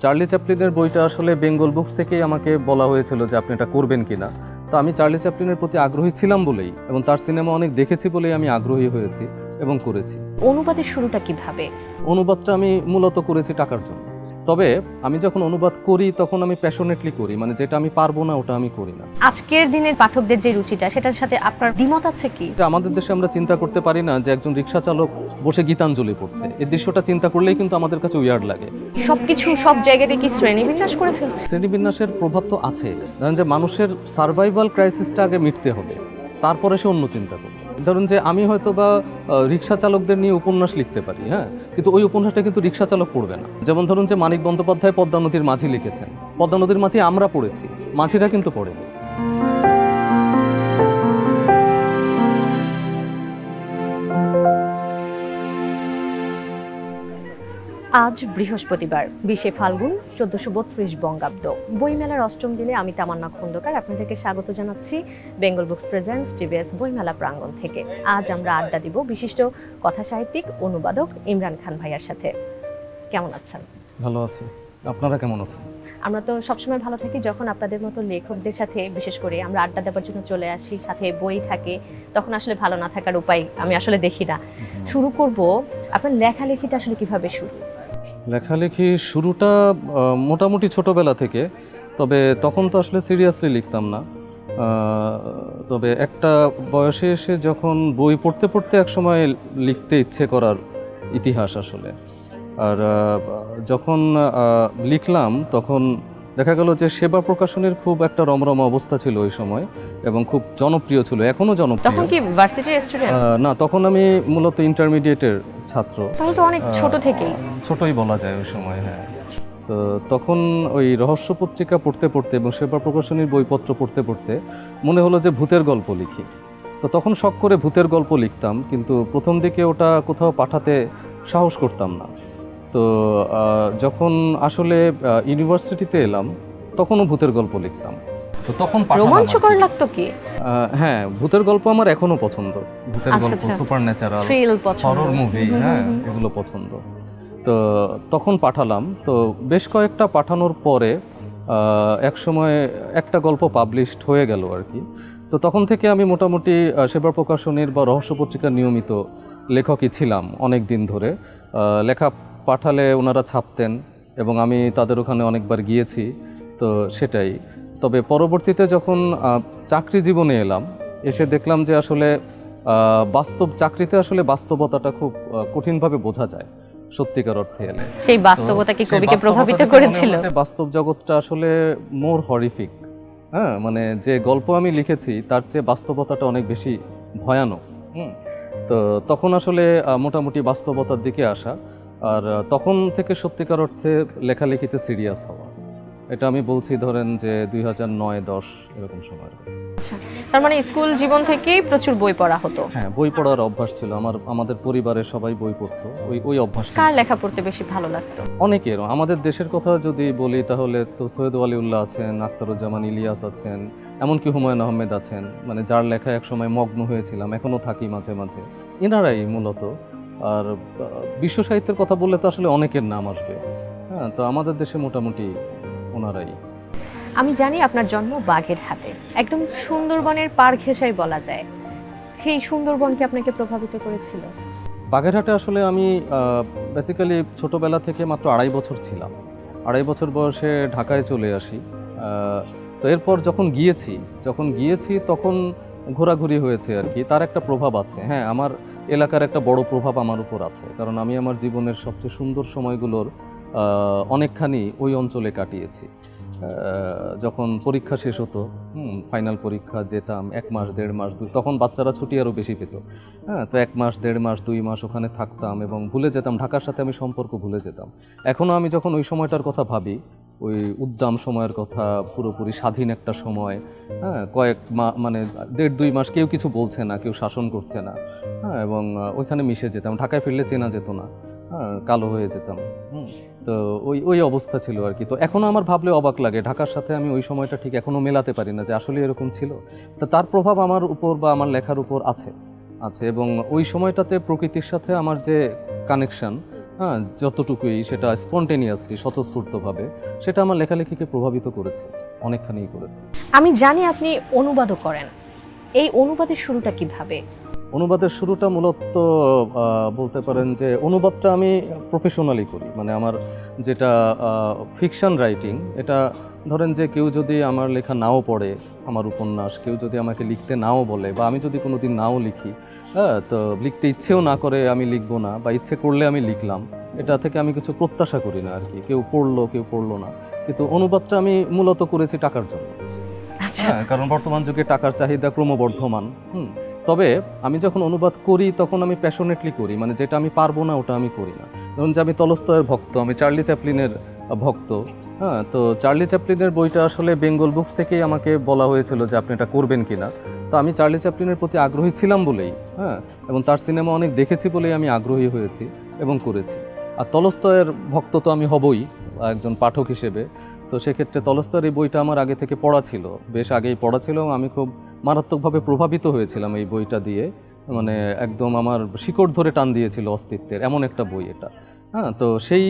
Charlie চ্যাপলিনের বইটা আসলে Bengal books থেকেই আমাকে বলা হয়েছিল যে আপনি এটা করবেন কিনা। তো আমি চার্লি চ্যাপলিনের প্রতি আগ্রহী ছিলাম বলেই এবং তার সিনেমা অনেক দেখেছি বলেই আমি আগ্রহী হয়েছি এবং করেছি। অনুবাদের শুরুটা কিভাবে? অনুবাদটা আমি মূলত করেছি টাকার জন্য। তবে আমি যখন অনুবাদ করি তখন আমি প্যাশনেটলি করি, মানে যেটা আমি পারবো না ওটা আমি করি না। আজকের দিনের পাঠকদের যে রুচিটা সেটার সাথে আপনার দ্বিমত আছে কি? আমাদের দেশে আমরা চিন্তা করতে পারি না যে একজন রিক্সা চালক বসে গীতাঞ্জলি পড়ছে। এই দৃশ্যটা চিন্তা করলেই কিন্তু আমাদের কাছে উইয়ার্ড লাগে। সবকিছু সব জায়গাতে কি শ্রেণীবিন্যাস করে ফেলছে? শ্রেণীবিন্যাসের প্রভাব তো আছে, ধরেন যে মানুষের সার্ভাইভাল ক্রাইসিসটা আগে মিটতে হবে, তারপরে সে অন্য চিন্তা করবে। ধরুন যে আমি হয়তো বা রিক্সা চালকদের নিয়ে উপন্যাস লিখতে পারি, হ্যাঁ, কিন্তু ওই উপন্যাসটা কিন্তু রিক্সা চালক পড়বে না। যেমন ধরুন যে মানিক বন্দ্যোপাধ্যায় পদ্মা নদীর মাঝি লিখেছেন, পদ্মা নদীর মাঝি আমরা পড়েছি, মাঝিরা কিন্তু পড়েনি। আজ বৃহস্পতিবার 20 ফাল্গুন 1432 বঙ্গাব্দ। বইমেলার অষ্টম দিনে আমি তামান্না খন্দকার আপনাদেরকে স্বাগত জানাচ্ছি বেঙ্গল বুকস প্রেজেন্টস টিভিএস বইমেলা প্রাঙ্গণ থেকে। আজ আমরা আড্ডা দিব বিশিষ্ট কথাসাহিত্যিক অনুবাদক ইমরান খান ভাইয়ার সাথে। কেমন আছেন? ভালো আছি, আপনারা কেমন আছেন? আমরা তো সবসময় ভালো থাকি যখন আপনাদের মতো লেখকদের সাথে বিশেষ করে আমরা আড্ডা দেওয়ার জন্য চলে আসি, সাথে বই থাকে, তখন আসলে ভালো না থাকার উপায় আমি আসলে দেখি না। শুরু করব, আপনার লেখালেখিটা আসলে কিভাবে শুরু? লেখালেখি শুরুটা মোটামুটি ছোটবেলা থেকে, তবে তখন তো আসলে সিরিয়াসলি লিখতাম না। তবে একটা বয়সে এসে যখন বই পড়তে পড়তে একসময় লিখতে ইচ্ছে করার ইতিহাস আসলে। আর যখন লিখলাম তখন দেখা গেল যে সেবা প্রকাশনের খুব একটা রমরমা অবস্থা ছিল ওই সময় এবং খুব জনপ্রিয় ছিল, এখনও জনপ্রিয়। তখন কি ভার্সিটির স্টুডেন্ট? না, তখন আমি মূলত ইন্টারমিডিয়েটের ছাত্র। তাহলে তো অনেক ছোট থেকেই। ছোটই বলা যায় ওই সময়, হ্যাঁ। তো তখন ওই রহস্য পত্রিকা পড়তে পড়তে এবং সেবা প্রকাশনীর বইপত্র পড়তে পড়তে মনে হলো যে ভূতের গল্প লিখি। তো তখন শখ করে ভূতের গল্প লিখতাম, কিন্তু প্রথম দিকে ওটা কোথাও পাঠাতে সাহস করতাম না। তো যখন আসলে ইউনিভার্সিটিতে এলাম তখনও ভূতের গল্প লিখতাম। তো তখন রোমাঞ্চকর লাগতো কি? হ্যাঁ, ভূতের গল্প আমার এখনো পছন্দ। ভূতের গল্প, সুপার ন্যাচারাল, হরর মুভি, হ্যাঁ, এগুলো পছন্দ। তো তখন পাঠালাম। তো বেশ কয়েকটা পাঠানোর পরে এক সময় একটা গল্প পাবলিশড হয়ে গেল আর কি। তো তখন থেকে আমি মোটামুটি সেবা প্রকাশনীর বা রহস্য পত্রিকার নিয়মিত লেখকই ছিলাম অনেক দিন ধরে। লেখা পাঠালে ওনারা ছাপতেন এবং আমি তাদের ওখানে অনেকবার গিয়েছি, তো সেটাই। তবে পরবর্তীতে যখন চাকরি জীবনে এলাম, এসে দেখলাম যে আসলে চাকরিতে আসলে বাস্তবতাটা খুব কঠিনভাবে বোঝা যায় সত্যিকার অর্থে এলে। সেই বাস্তবতা কি কবিকে প্রভাবিত করেছিল? বাস্তব জগৎটা আসলে মোর হরিফিক, হ্যাঁ, মানে যে গল্প আমি লিখেছি তার চেয়ে বাস্তবতাটা অনেক বেশি ভয়ানক। তো তখন আসলে মোটামুটি বাস্তবতার দিকে আসা, আর তখন থেকে সত্যিকার অর্থে লেখালেখিতে সিরিয়াস হওয়া। এটা আমি বলছি ধরেন যে 2009-10 এরকম সময়। আচ্ছা, তার মানে স্কুল জীবন থেকেই প্রচুর বই পড়া হতো? হ্যাঁ, বই পড়ার অভ্যাস ছিল আমাদের পরিবারের সবাই বই পড়তো। ওই অভ্যাস। কার লেখা পড়তে বেশি ভালো লাগতো? অনেকের। আমাদের দেশের কথা যদি বলি তাহলে তো সৈয়দ ওয়ালিউল্লাহ আছেন, আখতারুজ্জামান ইলিয়াস আছেন, এমনকি হুমায়ুন আহমেদ আছেন, মানে যার লেখা একসময় মগ্ন হয়েছিলাম, এখনও থাকি মাঝে মাঝে। এনারাই মূলত। আর বিশ্ব সাহিত্যের কথা বললে তো আসলে অনেকের নাম আসবে, হ্যাঁ, তো আমাদের দেশে মোটামুটি ওনারাই। আমি জানি আপনার জন্ম বাগেরহাটে, একদম সুন্দরবনের পার ঘেঁষাই বলা যায়। সেই সুন্দরবন কি আপনাকে প্রভাবিত করেছিল? বাগেরহাটে আসলে আমি বেসিক্যালি ছোটোবেলা থেকে মাত্র 2.5 বছর ছিলাম। 2.5 বছর বয়সে ঢাকায় চলে আসি। তো এরপর যখন গিয়েছি তখন ঘোরাঘুরি হয়েছে আর কি। তার একটা প্রভাব আছে, হ্যাঁ, আমার এলাকার একটা বড় প্রভাব আমার উপর আছে, কারণ আমি আমার জীবনের সবচেয়ে সুন্দর সময়গুলোর অনেকখানি ওই অঞ্চলে কাটিয়েছি। যখন পরীক্ষা শেষ হতো, ফাইনাল পরীক্ষা, যেতাম 1 মাস 1.5 মাস, তখন বাচ্চারা ছুটি আরও বেশি পেত, হ্যাঁ, তো 1 মাস 1.5 মাস 2 মাস ওখানে থাকতাম এবং ভুলে যেতাম, ঢাকার সাথে আমি সম্পর্ক ভুলে যেতাম। এখনও আমি যখন ওই সময়টার কথা ভাবি, ওই উদ্দাম সময়ের কথা, পুরোপুরি স্বাধীন একটা সময়, হ্যাঁ, মানে 1.5-2 মাস কেউ কিছু বলছে না, কেউ শাসন করছে না, হ্যাঁ, এবং ওইখানে মিশে যেতাম। ঢাকায় ফিরলে চেনা যেত না, হ্যাঁ, কালো হয়ে যেতাম। তো ওই অবস্থা ছিল আর কি। তো এখনও আমার ভাবলে অবাক লাগে, ঢাকার সাথে আমি ওই সময়টা ঠিক এখনও মেলাতে পারি না যে আসলে এরকম ছিল। তো তার প্রভাব আমার উপর বা আমার লেখার উপর আছে। এবং ওই সময়টাতে প্রকৃতির সাথে আমার যে কানেকশন, হ্যাঁ, যতটুকুই সেটা স্পন্টেনিয়াসলি স্বতঃস্ফূর্তভাবে, সেটা আমার লেখালেখিকে প্রভাবিত করেছে, অনেকখানিই করেছে। আমি জানি আপনি অনুবাদও করেন, এই অনুবাদের শুরুটা কিভাবে? অনুবাদের শুরুটা মূলত বলতে পারেন যে অনুবাদটা আমি প্রফেশনালি করি, মানে আমার যেটা ফিকশন রাইটিং, এটা ধরেন যে কেউ যদি আমার লেখা নাও পড়ে, আমার উপন্যাস কেউ যদি আমাকে লিখতে নাও বলে, বা আমি যদি কোনো দিন নাও লিখি, হ্যাঁ, তো লিখতে ইচ্ছেও না করে আমি লিখবো না, বা ইচ্ছে করলে আমি লিখলাম, এটা থেকে আমি কিছু প্রত্যাশা করি না আর কি। কেউ পড়লো কেউ পড়লো না, কিন্তু অনুবাদটা আমি মূলত করেছি টাকার জন্য। আচ্ছা, হ্যাঁ, কারণ বর্তমান যুগে টাকার চাহিদা ক্রমবর্ধমান। তবে আমি যখন অনুবাদ করি তখন আমি প্যাশনেটলি করি, মানে যেটা আমি পারবো না ওটা আমি করি না। ধরুন যে আমি তলস্তয়ের ভক্ত, আমি চার্লি চ্যাপলিনের ভক্ত। হ্যাঁ, তো চার্লি চ্যাপলিনের বইটা আসলে বেঙ্গল বুকস থেকেই আমাকে বলা হয়েছিল যে আপনি এটা করবেন কিনা। তো আমি চার্লি চ্যাপলিনের প্রতি আগ্রহী ছিলাম বলেই, হ্যাঁ, এবং তার সিনেমা অনেক দেখেছি বলেই আমি আগ্রহী হয়েছি এবং করেছি। আর তলস্তয়ের ভক্ত তো আমি হবই একজন পাঠক হিসেবে। তো সেক্ষেত্রে তলস্তয়ের এই বইটা আমার আগে থেকে পড়া ছিল, বেশ আগেই পড়া ছিল, এবং আমি খুব মারাত্মকভাবে প্রভাবিত হয়েছিলাম এই বইটা দিয়ে। মানে একদম আমার শিকড় ধরে টান দিয়েছিল অস্তিত্বের, এমন একটা বই এটা। হ্যাঁ, তো সেই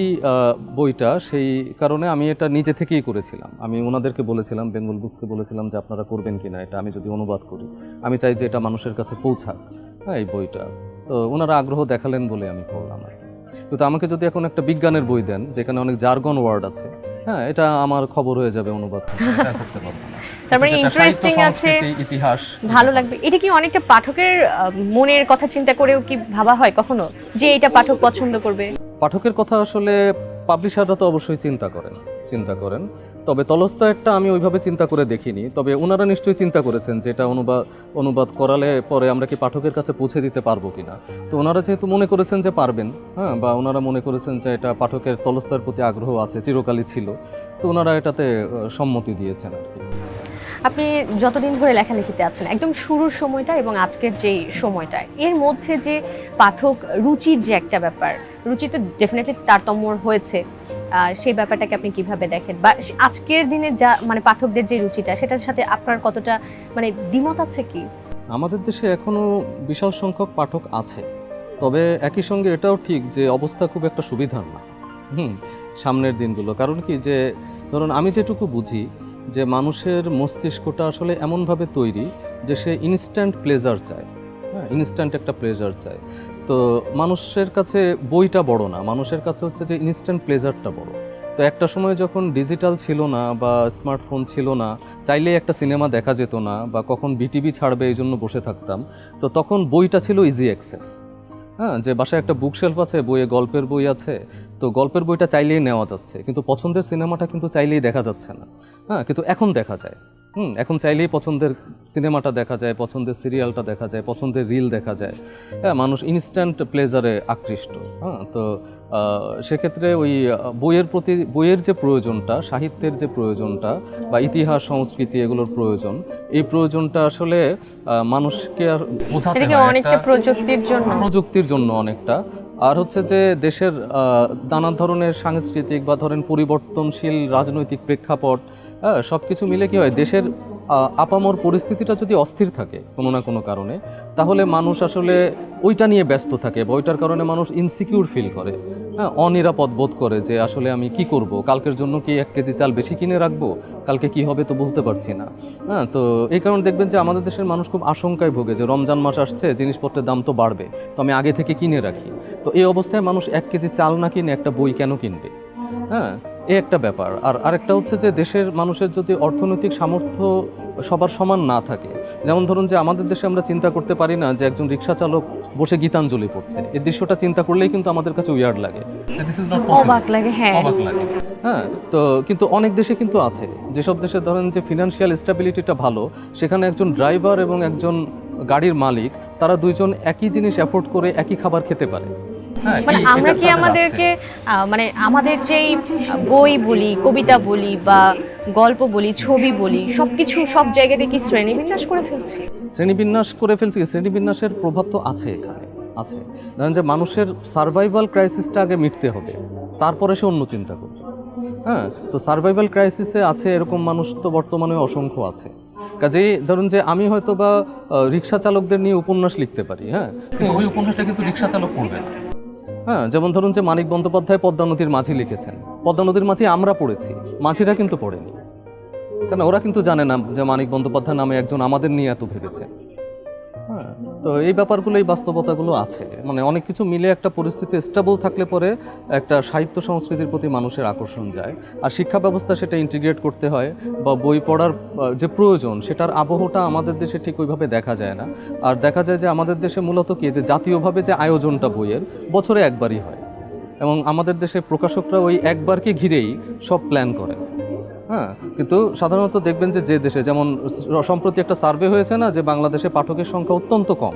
বইটা, সেই কারণে আমি এটা নিজে থেকেই করেছিলাম। আমি ওনাদেরকে বলেছিলাম, বেঙ্গল বুকসকে বলেছিলাম যে আপনারা করবেন কিনা এটা, আমি যদি অনুবাদ করি, আমি চাই যে এটা মানুষের কাছে পৌঁছাক, হ্যাঁ, এই বইটা। তো ওনারা আগ্রহ দেখালেন বলে আমি করলাম আর কি। কিন্তু আমাকে যদি এখন একটা বিজ্ঞানের বই দেন যেখানে অনেক জার্গন ওয়ার্ড আছে, হ্যাঁ, এটা আমার খবর হয়ে যাবে অনুবাদ করতে, এটা করতে পারবো না। তারপরে যেটা ইন্টারেস্টিং সাহিত্য, আছে, সংস্কৃতি, ইতিহাস, ভালো লাগবে। এটা কি অনেকটা পাঠকের মনের কথা চিন্তা করেও কি ভাবা হয় কখনো যে এটা পাঠক পছন্দ করবে? পাঠকের কথা আসলে পাবলিশাররা তো অবশ্যই চিন্তা করেন। তবে তলস্তয়েরটা আমি ওইভাবে চিন্তা করে দেখিনি, তবে ওনারা নিশ্চয়ই চিন্তা করেছেন যে এটা অনুবাদ করালে পরে আমরা কি পাঠকের কাছে পৌঁছে দিতে পারবো কিনা। তো ওনারা যেহেতু মনে করেছেন যে পারবেন, হ্যাঁ, বা ওনারা মনে করেছেন যে এটা পাঠকের তলস্তয়ের প্রতি আগ্রহ আছে, চিরকালই ছিল, তো ওনারা এটাতে সম্মতি দিয়েছেন আর কি। আপনি যতদিন ধরে লেখালেখিতে আছেন, একদম শুরুর সময়টা এবং আজকের যেই সময়টা, এর মধ্যে যে পাঠক রুচির যে একটা ব্যাপার, রুচি তো ডেফিনেটলি তারতম্য হয়েছে, সেই ব্যাপারটাকে আপনি কিভাবে দেখেন, বা আজকের দিনে যা মানে পাঠকদের যে রুচিটা, সেটার সাথে আপনার কতটা মানে দ্বিমত আছে কি? আমাদের দেশে এখনও বিশাল সংখ্যক পাঠক আছে, তবে একই সঙ্গে এটাও ঠিক যে অবস্থা খুব একটা সুবিধার না সামনের দিনগুলো। কারণ কি, যে ধরুন আমি যেটুকু বুঝি যে মানুষের মস্তিষ্কটা আসলে এমনভাবে তৈরি যে সে ইনস্ট্যান্ট প্লেজার চায়, হ্যাঁ, ইনস্ট্যান্ট একটা প্লেজার চায়। তো মানুষের কাছে বইটা বড় না, মানুষের কাছে হচ্ছে যে ইনস্ট্যান্ট প্লেজারটা বড়। তো একটা সময় যখন ডিজিটাল ছিল না বা স্মার্টফোন ছিল না, চাইলেই একটা সিনেমা দেখা যেত না, বা কখন বিটিভি ছাড়বে এই জন্য বসে থাকতাম, তো তখন বইটা ছিল ইজি অ্যাক্সেস। হ্যাঁ, যে বাসায় একটা বুকশেলফ আছে, বইয়ে গল্পের বই আছে, তো গল্পের বইটা চাইলেই নেওয়া যাচ্ছে, কিন্তু পছন্দের সিনেমাটা কিন্তু চাইলেই দেখা যাচ্ছে না। হ্যাঁ, কিন্তু এখন দেখা যায়। এখন চাইলেই পছন্দের সিনেমাটা দেখা যায়, পছন্দের সিরিয়ালটা দেখা যায়, পছন্দের রিল দেখা যায়। হ্যাঁ, মানুষ ইনস্ট্যান্ট প্লেজারে আকৃষ্ট। হ্যাঁ, তো সেক্ষেত্রে ওই বইয়ের যে প্রয়োজনটা, সাহিত্যের যে প্রয়োজনটা, বা ইতিহাস সংস্কৃতি এগুলোর প্রয়োজন, এই প্রয়োজনটা আসলে মানুষকে আর বোঝাতে হয় অনেকটা প্রযুক্তির জন্য অনেকটা। আর হচ্ছে যে দেশের নানা ধরনের সাংস্কৃতিক বা ধরেন পরিবর্তনশীল রাজনৈতিক প্রেক্ষাপট, সব কিছু মিলে কি হয়, দেশের আপামর পরিস্থিতিটা যদি অস্থির থাকে কোনো না কোনো কারণে, তাহলে মানুষ আসলে ওইটা নিয়ে ব্যস্ত থাকে, বা ওইটার কারণে মানুষ ইনসিকিউর ফিল করে, হ্যাঁ, অনিরাপদ বোধ করে যে আসলে আমি কি করব, কালকের জন্য কি 1 কেজি চাল বেশি কিনে রাখবো, কালকে কি হবে তো বলতে পারছি না। হ্যাঁ, তো এই কারণে দেখবেন যে আমাদের দেশের মানুষ খুব আশঙ্কায় ভোগে যে রমজান মাস আসছে, জিনিসপত্রের দাম তো বাড়বে, তো আমি আগে থেকে কিনে রাখি। তো এই অবস্থায় মানুষ 1 কেজি চাল না কিনে একটা বই কেন কিনবে? হ্যাঁ, এই একটা ব্যাপার। আর আরেকটা হচ্ছে যে দেশের মানুষের যদি অর্থনৈতিক সামর্থ্য সবার সমান না থাকে, যেমন ধরুন যে আমাদের দেশে আমরা চিন্তা করতে পারি না যে একজন রিক্সা চালক বসে গীতাঞ্জলি পড়ছে, এই দৃশ্যটা চিন্তা করলেই কিন্তু আমাদের কাছে উইয়ার্ড লাগে, যে দিস ইজ নট পসিবল, অবাক লাগে। হ্যাঁ, তো কিন্তু অনেক দেশে কিন্তু আছে, যেসব দেশে ধরেন যে ফিনান্সিয়াল স্টেবিলিটিটা ভালো, সেখানে একজন ড্রাইভার এবং একজন গাড়ির মালিক, তারা দুইজন একই জিনিস অ্যাফোর্ড করে একই খাবার খেতে পারে। মানে আমরা কি আমাদেরকে মানে আমাদের যেই বই বলি, কবিতা বলি, বা গল্প বলি, ছবি বলি, সবকিছু সব জায়গাতে কি শ্রেণীবিন্যাস করে ফেলছি? শ্রেণীবিন্যাসের প্রভাব তো আছে, এখানে আছে। ধরেন যে মানুষের সার্ভাইভাল ক্রাইসিসটা আগে মিটতে হবে, তারপরে সে অন্য চিন্তা করবে। হ্যাঁ, তো সার্ভাইভাল ক্রাইসিসে আছে এরকম মানুষ তো বর্তমানে অসংখ্য আছে। কাজেই ধরুন যে আমি হয়তো বা রিক্সা চালকদের নিয়ে উপন্যাস লিখতে পারি, হ্যাঁ, কিন্তু ওই উপন্যাসটা কিন্তু রিক্সা চালক পড়বে না। হ্যাঁ, যেমন ধরুন যে মানিক বন্দ্যোপাধ্যায় পদ্মা নদীর মাঝি লিখেছেন, পদ্মা নদীর মাঝি আমরা পড়েছি, মাঝিরা কিন্তু পড়েনি। কেন, ওরা কিন্তু জানে না যে মানিক বন্দ্যোপাধ্যায় নামে একজন আমাদের নিয়ে এত ভেবেছে। হ্যাঁ, তো এই ব্যাপারগুলো, এই বাস্তবতাগুলো আছে, মানে অনেক কিছু মিলে একটা পরিস্থিতি স্টেবল থাকলে পরে একটা সাহিত্য সংস্কৃতির প্রতি মানুষের আকর্ষণ যায়। আর শিক্ষা ব্যবস্থা সেটা ইন্টিগ্রেট করতে হয়, বা বই পড়ার যে প্রয়োজন সেটার আবহটা আমাদের দেশে ঠিক ওইভাবে দেখা যায় না। আর দেখা যায় যে আমাদের দেশে মূলত কি, যে জাতীয়ভাবে যে আয়োজনটা বইয়ের বছরে একবারই হয়, এবং আমাদের দেশে প্রকাশকরা ওই একবারকে ঘিরেই সব প্ল্যান করেন। হ্যাঁ, কিন্তু সাধারণত দেখবেন যে দেশে, যেমন সম্প্রতি একটা সার্ভে হয়েছে না, যে বাংলাদেশে পাঠকের সংখ্যা অত্যন্ত কম।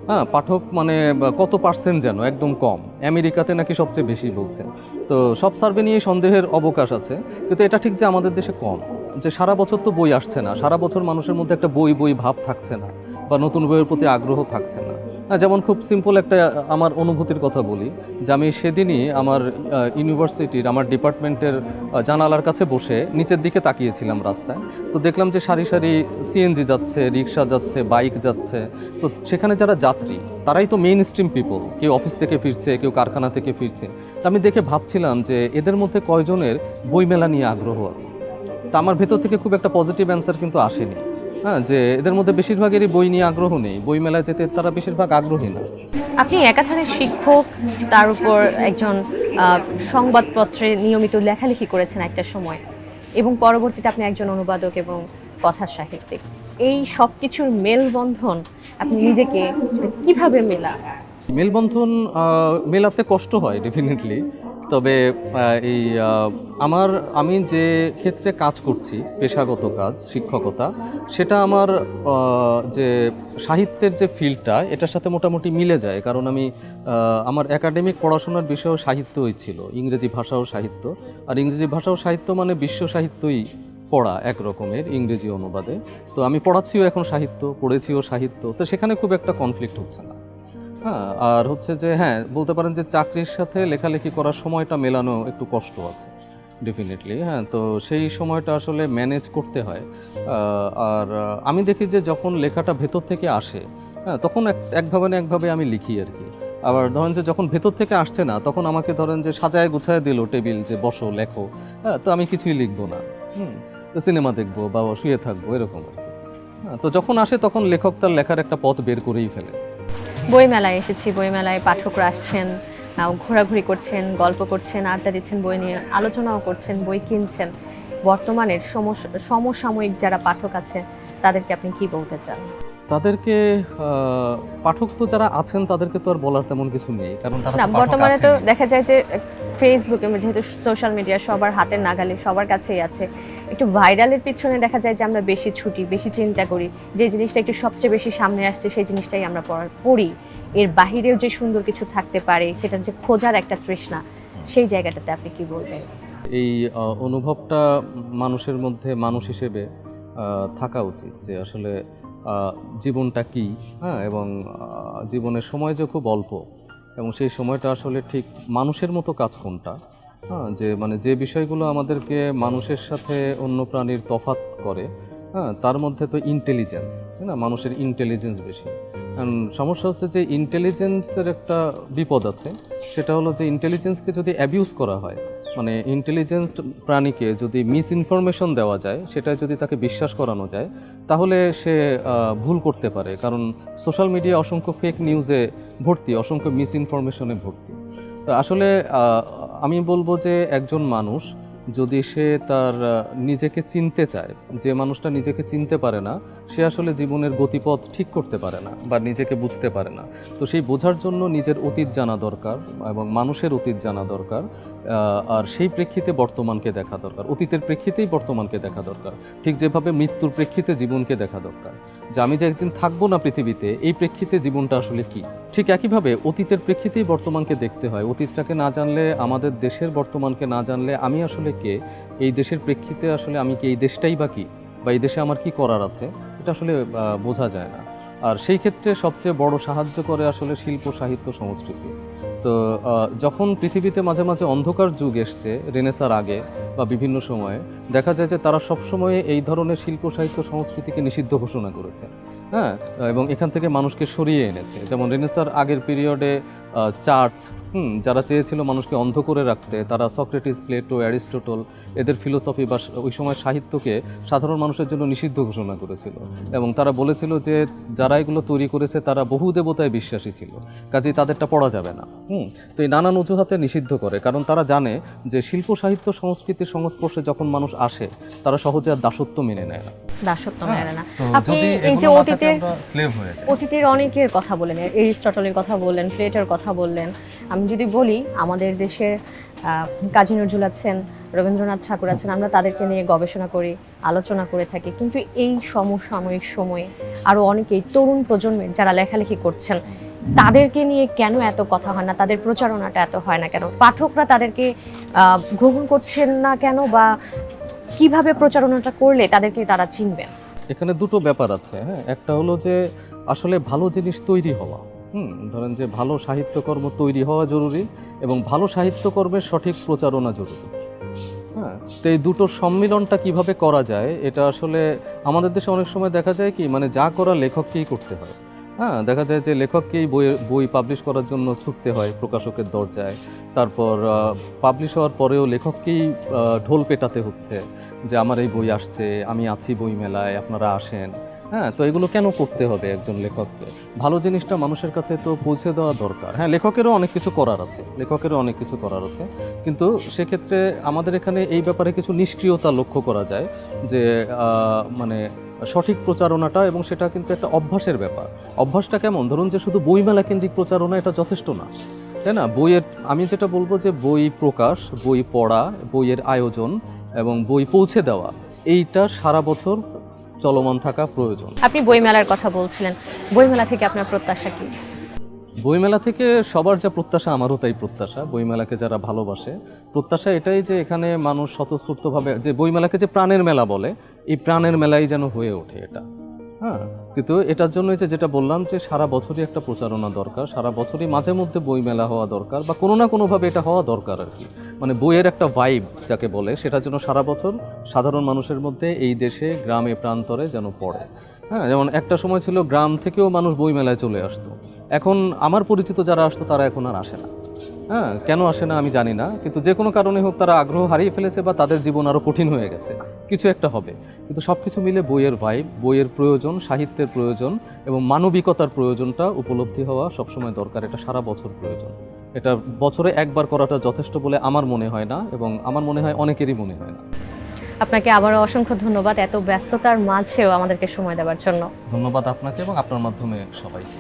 হ্যাঁ, পাঠক মানে কত পার্সেন্ট যেন একদম কম, আমেরিকাতে নাকি সবচেয়ে বেশি বলছে। তো সব সার্ভে নিয়ে সন্দেহের অবকাশ আছে, কিন্তু এটা ঠিক যে আমাদের দেশে কম, যে সারা বছর তো বই আসছে না, সারা বছর মানুষের মধ্যে একটা বই বই ভাব থাকছে না, বা নতুন বইয়ের প্রতি আগ্রহ থাকছে না। হ্যাঁ, যেমন খুব সিম্পল একটা আমার অনুভূতির কথা বলি, যে আমি সেদিনই আমার ইউনিভার্সিটির, আমার ডিপার্টমেন্টের জানালার কাছে বসে নিচের দিকে তাকিয়েছিলাম রাস্তায়। তো দেখলাম যে সারি সারি সিএনজি যাচ্ছে, রিক্সা যাচ্ছে, বাইক যাচ্ছে। তো সেখানে যারা যাত্রী, তারাই তো মেইন স্ট্রিম পিপল, কেউ অফিস থেকে ফিরছে, কেউ কারখানা থেকে ফিরছে। তো আমি দেখে ভাবছিলাম যে এদের মধ্যে কয়জনের বইমেলা নিয়ে আগ্রহ আছে। তা আমার ভেতর থেকে খুব একটা পজিটিভ অ্যান্সার কিন্তু আসেনি। হ্যাঁ, যে এদের মধ্যে বেশিরভাগেরই বই নিয়ে আগ্রহ নেই, বইমেলায় যেতে তারা বেশিরভাগ আগ্রহী না। আপনি একাধারে শিক্ষক, তার উপর একজন সংবাদপত্রে নিয়মিত লেখালেখি করেছেন একটা সময়, এবং পরবর্তীতে আপনি একজন অনুবাদক এবং কথা সাহিত্যিক। এই সব কিছুর মেলবন্ধন আপনি নিজেকে কিভাবে মেলান? মেলবন্ধন মেলাতে কষ্ট হয় ডেফিনেটলি, তবে আমি যে ক্ষেত্রে কাজ করছি, পেশাগত কাজ, শিক্ষকতা, সেটা আমার যে সাহিত্যের যে ফিল্ডটা, এটার সাথে মোটামুটি মিলে যায়। কারণ আমি আমার একাডেমিক পড়াশোনার বিষয়ও সাহিত্যই ছিল, ইংরেজি ভাষাও সাহিত্য। আর ইংরেজি ভাষাও সাহিত্য মানে বিশ্ব সাহিত্যই পড়া এক রকমের, ইংরেজি অনুবাদে। তো আমি পড়াচ্ছিও এখন সাহিত্য, পড়েছিও সাহিত্য, তো সেখানে খুব একটা কনফ্লিক্ট হচ্ছে না। হ্যাঁ, আর হচ্ছে যে হ্যাঁ, বলতে পারেন যে চাকরির সাথে লেখালেখি করার সময়টা মেলানো একটু কষ্ট আছে ডেফিনেটলি। হ্যাঁ, তো সেই সময়টা আসলে ম্যানেজ করতে হয়। আর আমি দেখি যে যখন লেখাটা ভেতর থেকে আসে, হ্যাঁ, তখন একভাবে না একভাবে আমি লিখি আর কি। আবার ধরেন যে যখন ভেতর থেকে আসছে না, তখন আমাকে ধরেন যে সাজায় গুছায় দিল টেবিল, যে বসো লেখো, হ্যাঁ, তো আমি কিছুই লিখবো না। তো সিনেমা দেখবো বা শুয়ে থাকবো, এরকম আর কি। হ্যাঁ, তো যখন আসে তখন লেখক তার লেখার একটা পথ বের করেই ফেলে। বইমেলায় এসেছি, বইমেলায় পাঠকরা আসছেন, ঘোরাঘুরি করছেন, গল্প করছেন, আড্ডা দিচ্ছেন, বই নিয়ে আলোচনাও করছেন, বই কিনছেন। বর্তমানের সমসাময়িক যারা পাঠক আছে, তাদেরকে আপনি কি বলতে চান? তাদেরকে পাঠক তো যারা আছেন তাদেরকে তো আর বলার তেমন কিছু নেই, কারণ তারা না, তো পাঠক বর্তমানে তো আছেনই। দেখা যায় যে ফেসবুকে, যেহেতু সোশ্যাল মিডিয়া সবার হাতের নাগালে, সবার কাছেই আছে, একটু ভাইরালের পিছনে দেখা যায় যে আমরা বেশি ছুটি, বেশি চিন্তা করি, যে জিনিসটা একটু সবচেয়ে বেশি সামনে আসছে সেই জিনিসটাই আমরা পড়ি। এর বাহিরেও যে সুন্দর কিছু থাকতে পারে, সেটার যে খোঁজার একটা তৃষ্ণা, সেই জায়গাটাতে আপনি কি বলবেন? এই অনুভবটা মানুষের মধ্যে মানুষ হিসেবে থাকা উচিত, যে আসলে জীবনটা কি, হ্যাঁ, এবং জীবনের সময় যে খুব অল্প, এবং সেই সময়টা আসলে ঠিক মানুষের মতো কাজ কোনটা, হ্যাঁ, যে মানে যে বিষয়গুলো আমাদেরকে মানুষের সাথে অন্য প্রাণীর তফাৎ করে, হ্যাঁ, তার মধ্যে তো ইন্টেলিজেন্স, তাই না, মানুষের ইন্টেলিজেন্স বেশি। কারণ সমস্যা হচ্ছে যে ইন্টেলিজেন্সের একটা বিপদ আছে, সেটা হলো যে ইন্টেলিজেন্সকে যদি অ্যাবিউজ করা হয়, মানে ইন্টেলিজেন্ট প্রাণীকে যদি মিস ইনফরমেশন দেওয়া যায়, সেটা যদি তাকে বিশ্বাস করানো যায়, তাহলে সে ভুল করতে পারে। কারণ সোশ্যাল মিডিয়া অসংখ্য ফেক নিউজে ভর্তি, অসংখ্য মিস ইনফরমেশনে ভর্তি। তো আসলে আমি বলবো যে একজন মানুষ যদি সে তার নিজেকে চিনতে চায়, যে মানুষটা নিজেকে চিনতে পারে না, সে আসলে জীবনের গতিপথ ঠিক করতে পারে না বা নিজেকে বুঝতে পারে না। তো সেই বোঝার জন্য নিজের অতীত জানা দরকার এবং মানুষের অতীত জানা দরকার। আর সেই প্রেক্ষিতে বর্তমানকে দেখা দরকার, অতীতের প্রেক্ষিতেই বর্তমানকে দেখা দরকার। ঠিক যেভাবে মৃত্যুর প্রেক্ষিতে জীবনকে দেখা দরকার, যে আমি যে একদিন থাকবো না পৃথিবীতে, এই প্রেক্ষিতে জীবনটা আসলে কি, ঠিক একইভাবে অতীতের প্রেক্ষিতেই বর্তমানকে দেখতে হয়। অতীতটাকে না জানলে, আমাদের দেশের বর্তমানকে না জানলে আমি আসলে কে, এই দেশের প্রেক্ষিতে আসলে আমি কি, এই দেশটাই বা কি, বা এই দেশে আমার কি করার আছে, এটা আসলে বোঝা যায় না। আর সেই ক্ষেত্রে সবচেয়ে বড় সাহায্য করে আসলে শিল্প, সাহিত্য, সংস্কৃতি। তো যখন পৃথিবীতে মাঝে মাঝে অন্ধকার যুগ এসছে রেনেসার আগে বা বিভিন্ন সময়ে, দেখা যায় যে তারা সবসময় এই ধরনের শিল্প সাহিত্য সংস্কৃতিকে নিষিদ্ধ ঘোষণা করেছে। হ্যাঁ, এবং এখান থেকে মানুষকে সরিয়ে এনেছে। যেমন রেনেসার আগের পিরিয়ডে চার্চ যারা চেয়েছিল মানুষকে অন্ধ করে রাখতে, তারা সক্রেটিস, প্লেটো, অ্যারিস্টটল এদের ফিলোসফি বা ওই সময় সাহিত্যকে সাধারণ মানুষের জন্য নিষিদ্ধ ঘোষণা করেছিল। এবং তারা বলেছিল যে যারা এগুলো তৈরি করেছে তারা বহু দেবতায় বিশ্বাসী ছিল, কাজেই তাদেরটা পড়া যাবে না। তো এই নানান অজুহাতে নিষিদ্ধ করে, কারণ তারা জানে যে শিল্প সাহিত্য সংস্কৃতির সংস্পর্শে যখন মানুষ আসে তারা সহজে আর দাসত্ব মেনে নেয় না। দাসত্ব মেনে না। তো আপনি যদি এই যে এগুলো না থাকে আমরা স্লেভ হয়ে যাই। অতীতের অনেকের কথা বলেন, এরিস্টটলের কথা বললেন, প্লেটোর কথা বললেন। আমি যদি বলি আমাদের দেশের কাজী নজরুল আছেন, রবীন্দ্রনাথ ঠাকুর আছেন, আমরা তাদেরকে নিয়ে গবেষণা করি, আলোচনা করে থাকি। কিন্তু এই সমসাময়িক সময়ে আরও অনেকেই তরুণ প্রজন্মের যারা লেখালেখি করছেন তাদেরকে নিয়ে কেন এত কথা হয় না, তাদের প্রচারণাটা এত হয় না কেন, পাঠকরা তাদেরকে গ্রহণ করছেন না কেন, বা কিভাবে প্রচারণাটা করলে তাদেরকে তারা চিনবেন? এখানে দুটো ব্যাপার আছে। হ্যাঁ, একটা হলো যে আসলে ভালো জিনিস তৈরি হওয়া, ধরেন যে ভালো সাহিত্যকর্ম তৈরি হওয়া জরুরি এবং ভালো সাহিত্যকর্মের সঠিক প্রচারণা জরুরি। হ্যাঁ, তো এই দুটো সম্মিলনটা কিভাবে করা যায়, এটা আসলে আমাদের দেশে অনেক সময় দেখা যায় কি, মানে যা করা লেখককেই করতে হয়। হ্যাঁ, দেখা যায় যে লেখককেই বই পাবলিশ করার জন্য ছুটতে হয় প্রকাশকের দরজায়। তারপর পাবলিশ হওয়ার পরেও লেখককেই ঢোল পেটাতে হচ্ছে যে আমার এই বই আসছে, আমি আছি বই মেলায়, আপনারা আসেন। হ্যাঁ, তো এগুলো কেন করতে হবে একজন লেখককে? ভালো জিনিসটা মানুষের কাছে তো পৌঁছে দেওয়া দরকার। হ্যাঁ, লেখকেরও অনেক কিছু করার আছে, কিন্তু সেক্ষেত্রে আমাদের এখানে এই ব্যাপারে কিছু নিষ্ক্রিয়তা লক্ষ্য করা যায় যে মানে সঠিক প্রচারণাটা, এবং সেটা কিন্তু একটা অভ্যাসের ব্যাপার। অভ্যাসটা কেমন, ধরুন যে শুধু বইমেলা কেন্দ্রিক প্রচারণা এটা যথেষ্ট না, তাই না? বইয়ের, আমি যেটা বলবো যে বই প্রকাশ, বই পড়া, বইয়ের আয়োজন এবং বই পৌঁছে দেওয়া, এইটা সারা বছর চলমান থাকা প্রয়োজন। আপনি বইমেলার কথা বলছিলেন, বইমেলা থেকে আপনার প্রত্যাশা কি? বইমেলা থেকে সবার যা প্রত্যাশা, আমারও তাই প্রত্যাশা। বইমেলাকে যারা ভালোবাসে, প্রত্যাশা এটাই যে এখানে মানুষ স্বতঃস্ফূর্তভাবে, যে বইমেলাকে যে প্রাণের মেলা বলে, এই প্রাণের মেলাই যেন হয়ে ওঠে এটা। হ্যাঁ, কিন্তু এটার জন্য যেটা বললাম যে সারা বছরই একটা প্রচারণা দরকার, সারা বছরই মাঝে মধ্যে বইমেলা হওয়া দরকার, বা কোনো না কোনোভাবে এটা হওয়া দরকার আর কি। মানে বইয়ের একটা ভাইব যাকে বলে, সেটা যেন সারা বছর সাধারণ মানুষের মধ্যে এই দেশে গ্রামে প্রান্তরে যেন পড়ে। হ্যাঁ, যেমন একটা সময় ছিল গ্রাম থেকেও মানুষ বইমেলায় চলে আসতো, এখন আমার পরিচিত যারা আসতো তারা এখন আর আসে না। হ্যাঁ, কেন আসে না আমি জানি না, কিন্তু যে কোনো কারণে হোক তারা আগ্রহ হারিয়ে ফেলেছে বা তাদের জীবন আরও কঠিন হয়ে গেছে, কিছু একটা হবে। কিন্তু সব কিছু মিলে বইয়ের ভাইব, বইয়ের প্রয়োজন, সাহিত্যের প্রয়োজন এবং মানবিকতার প্রয়োজনটা উপলব্ধি হওয়া সবসময় দরকার। এটা সারা বছর প্রয়োজন। এটা বছরে একবার করাটা যথেষ্ট বলে আমার মনে হয় না, এবং আমার মনে হয় অনেকেরই মনে হয় না। আপনাকে আবারও অসংখ্য ধন্যবাদ এত ব্যস্ততার মাঝেও আমাদেরকে সময় দেওয়ার জন্য। ধন্যবাদ আপনাকে এবং আপনার মাধ্যমে সবাইকে।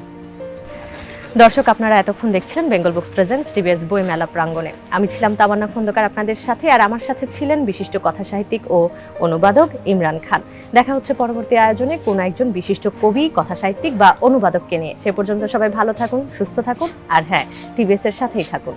দর্শক, আপনারা এতক্ষণ দেখছিলেন বেঙ্গল বুকস প্রেজেন্টস টিবিএস বইমেলা প্রাঙ্গণে। আমি ছিলাম তামান্না খন্দকার আপনাদের সাথে, আর আমার সাথে ছিলেন বিশিষ্ট কথাসাহিত্যিক ও অনুবাদক ইমরান খান। দেখা হচ্ছে পরবর্তী আয়োজনে কোনো একজন বিশিষ্ট কবি, কথাসাহিত্যিক বা অনুবাদককে নিয়ে। সে পর্যন্ত সবাই ভালো থাকুন, সুস্থ থাকুন, আর হ্যাঁ, টিবিএস এর সাথেই থাকুন।